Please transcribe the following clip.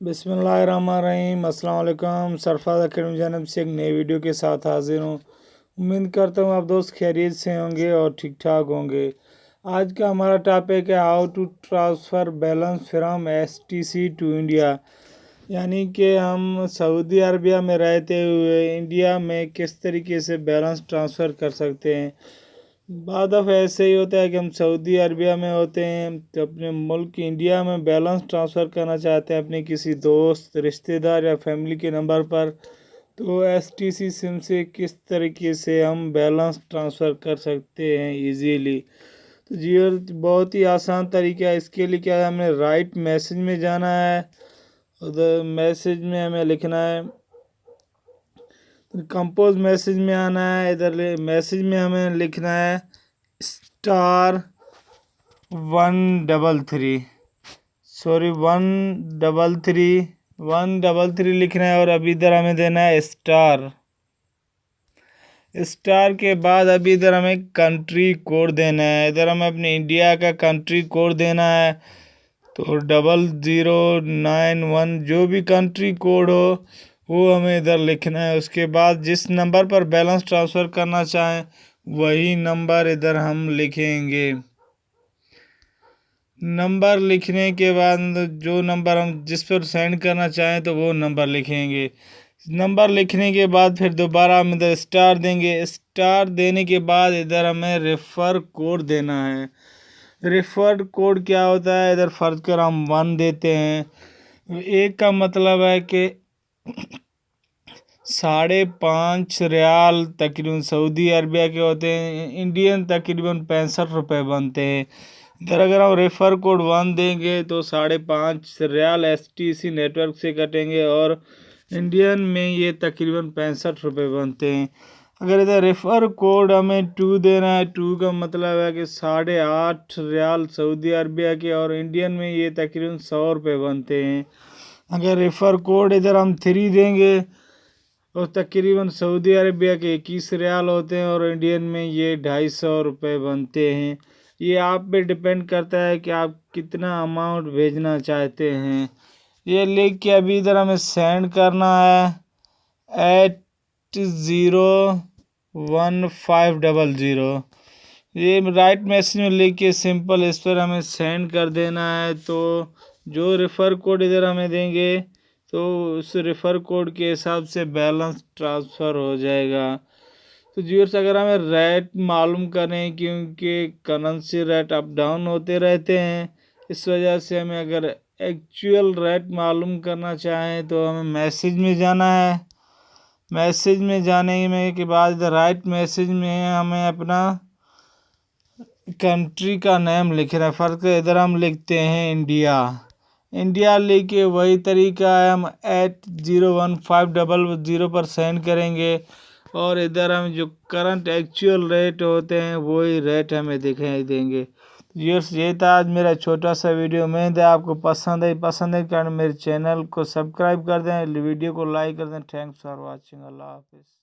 बिस्मिल्लाहिर्रहमानिर्रहीम। अस्सलाम वालेकुम। सरफराज अकेडमी जानब से एक नई वीडियो के साथ हाजिर हूँ। उम्मीद करता हूँ आप दोस्त खैरियत से होंगे और ठीक ठाक होंगे। आज का हमारा टॉपिक है how to transfer balance from STC to India, यानी कि हम सऊदी अरबिया में रहते हुए इंडिया में किस तरीके से बैलेंस ट्रांसफ़र कर सकते हैं। बाद दफ़ा ऐसे ही होता है कि हम सऊदी अरबिया में होते हैं तो अपने मुल्क इंडिया में बैलेंस ट्रांसफ़र करना चाहते हैं अपने किसी दोस्त, रिश्तेदार या फैमिली के नंबर पर, तो एसटीसी सिम से किस तरीके से हम बैलेंस ट्रांसफ़र कर सकते हैं इजीली। तो जी बहुत ही आसान तरीका है। इसके लिए क्या है, हमें राइट मैसेज में जाना है। उधर मैसेज में हमें लिखना है, कंपोज मैसेज में आना है। इधर मैसेज में हमें लिखना है *133 लिखना है और अभी इधर हमें देना है स्टार के बाद अभी इधर हमें कंट्री कोड देना है। इधर हमें अपने इंडिया का कंट्री कोड देना है, तो 0091 जो भी कंट्री कोड हो वो हमें इधर लिखना है। उसके बाद जिस नंबर पर बैलेंस ट्रांसफ़र करना चाहें वही नंबर इधर हम लिखेंगे। नंबर लिखने के बाद जो नंबर हम जिस पर सेंड करना चाहें तो वो नंबर लिखेंगे। नंबर लिखने के बाद फिर दोबारा हम इधर स्टार देंगे। स्टार देने के बाद इधर हमें रेफ़र कोड देना है। रेफ़र कोड क्या होता है, इधर फ़र्ज़ कर हम 1 देते हैं। एक का मतलब है कि 5.5 रियाल तकरीबन सऊदी अरबिया के होते हैं, इंडियन तकरीबन 65 रुपये बनते हैं। इधर अगर हम रेफ़र कोड 1 देंगे तो 5.5 रियाल एसटीसी नेटवर्क से कटेंगे और इंडियन में ये तकरीबन 65 रुपये बनते हैं। अगर इधर रेफ़र कोड हमें 2 देना है, 2 का मतलब है कि 8.5 रियाल सऊदी अरबिया के और इंडियन में ये तकरीबन 100 रुपये बनते हैं। अगर रेफ़र कोड इधर हम 3 देंगे और तकरीबन सऊदी अरबिया के 21 रियाल होते हैं और इंडियन में ये 250 रुपये बनते हैं। ये आप पे डिपेंड करता है कि आप कितना अमाउंट भेजना चाहते हैं। ये लिख के अभी इधर हमें सेंड करना है 801500। ये राइट मैसेज में लिख के सिंपल इस पर हमें सेंड कर देना है। तो जो रेफ़र कोड इधर हमें देंगे तो उस रेफ़र कोड के हिसाब से बैलेंस ट्रांसफ़र हो जाएगा। तो व्यूअर्स, अगर हमें रेट मालूम करें, क्योंकि करेंसी रेट अप डाउन होते रहते हैं, इस वजह से हमें अगर एक्चुअल रेट मालूम करना चाहें तो हमें मैसेज में जाना है। मैसेज में जाने में के बाद इधर राइट मैसेज में हमें अपना कंट्री का नेम लिखना है। फ़र्क इधर हम लिखते हैं इंडिया लिख के वही तरीका है, हम 80150 पर सेंड करेंगे और इधर हम जो करंट एक्चुअल रेट होते हैं वही रेट हमें दिखाई देंगे। ये था आज मेरा छोटा सा वीडियो। उम्मीद है आपको पसंद है कारण मेरे चैनल को सब्सक्राइब कर दें, वीडियो को लाइक कर दें। Thanks for watching. अल्लाह हाफिज़।